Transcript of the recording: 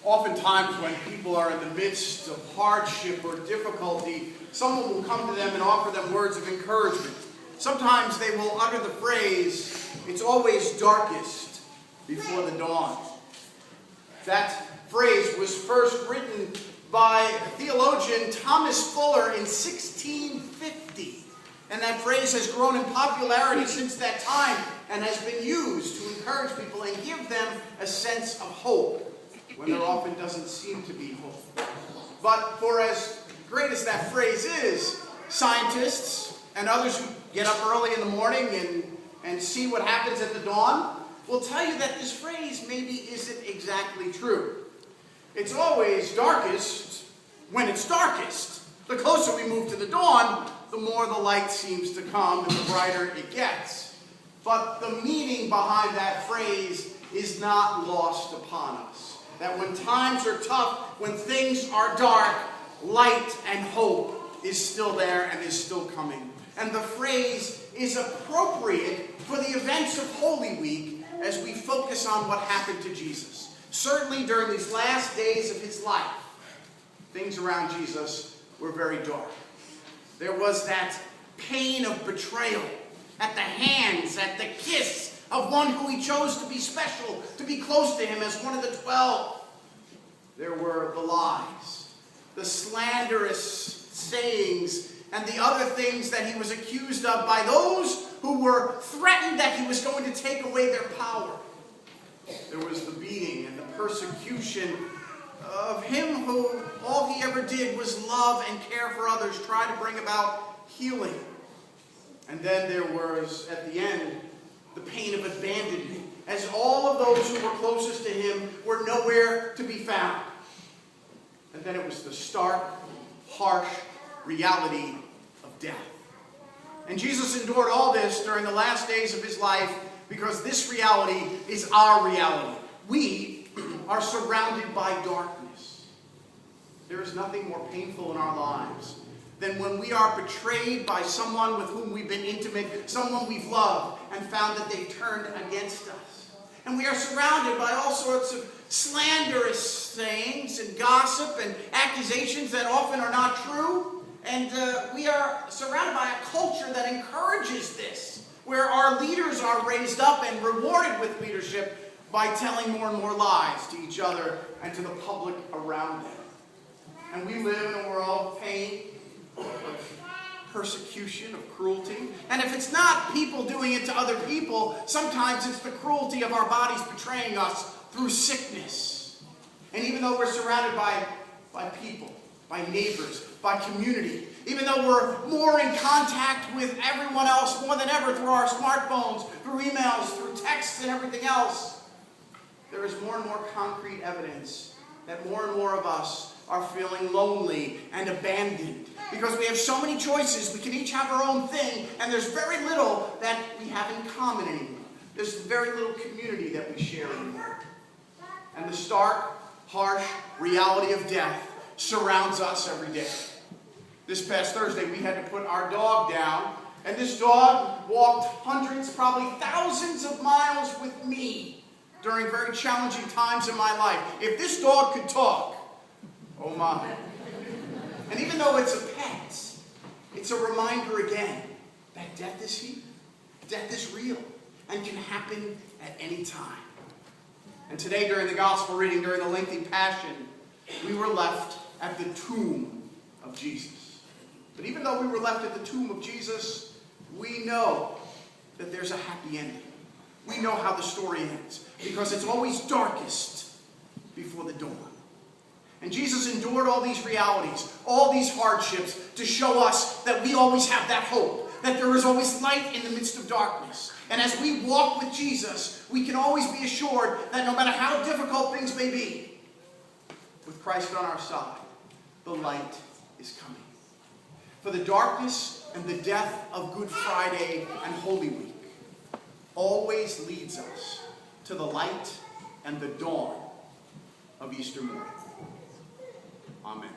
Oftentimes when people are in the midst of hardship or difficulty, someone will come to them and offer them words of encouragement. Sometimes they will utter the phrase, "It's always darkest before the dawn." That phrase was first written by theologian Thomas Fuller in 1650. And that phrase has grown in popularity since that time and has been used to encourage people and give them a sense of hope when there often doesn't seem to be hope. But for as great as that phrase is, scientists and others who get up early in the morning and see what happens at the dawn will tell you that this phrase maybe isn't exactly true. It's always darkest when it's darkest. The closer we move to the dawn, the more the light seems to come and the brighter it gets. But the meaning behind that phrase is not lost upon us. That when times are tough, when things are dark, light and hope is still there and is still coming. And the phrase is appropriate for the events of Holy Week as we focus on what happened to Jesus. Certainly during these last days of his life, things around Jesus were very dark. There was that pain of betrayal at the hands, at the kiss of one who he chose to be special, to be close to him as one of the 12. There were the lies, the slanderous sayings, and the other things that he was accused of by those who were threatened that he was going to take away their power. There was the beating and the persecution of him who all he ever did was love and care for others, try to bring about healing. And then there was, at the end, the pain of abandonment, as all of those who were closest to him were nowhere to be found. And then it was the stark, harsh reality of death. And Jesus endured all this during the last days of his life because this reality is our reality. We are surrounded by darkness. There is nothing more painful in our lives than when we are betrayed by someone with whom we've been intimate, someone we've loved, and found that they've turned against us. And we are surrounded by all sorts of slanderous sayings and gossip and accusations that often are not true. And we are surrounded by a culture that encourages this, where our leaders are raised up and rewarded with leadership by telling more and more lies to each other and to the public around them. And we live in a world of pain, of persecution, of cruelty. And if it's not people doing it to other people, sometimes it's the cruelty of our bodies betraying us through sickness. And even though we're surrounded by people, by neighbors, by community, even though we're more in contact with everyone else more than ever through our smartphones, through emails, through texts and everything else, there is more and more concrete evidence that more and more of us are feeling lonely and abandoned because we have so many choices. We can each have our own thing, and there's very little that we have in common anymore. There's very little community that we share anymore. And the stark, harsh reality of death surrounds us every day. This past Thursday, we had to put our dog down, and this dog walked hundreds, probably thousands of miles with me during very challenging times in my life. If this dog could talk, oh my. And even though it's a pet, it's a reminder again that death is here, death is real, and can happen at any time. And today, during the gospel reading, during the lengthy passion, we were left at the tomb of Jesus. But even though we were left at the tomb of Jesus, we know that there's a happy ending. We know how the story ends, because it's always darkest before the dawn. And Jesus endured all these realities, all these hardships, to show us that we always have that hope, that there is always light in the midst of darkness. And as we walk with Jesus, we can always be assured that no matter how difficult things may be, with Christ on our side, the light is coming. For the darkness and the death of Good Friday and Holy Week always leads us to the light and the dawn of Easter morning. Amen.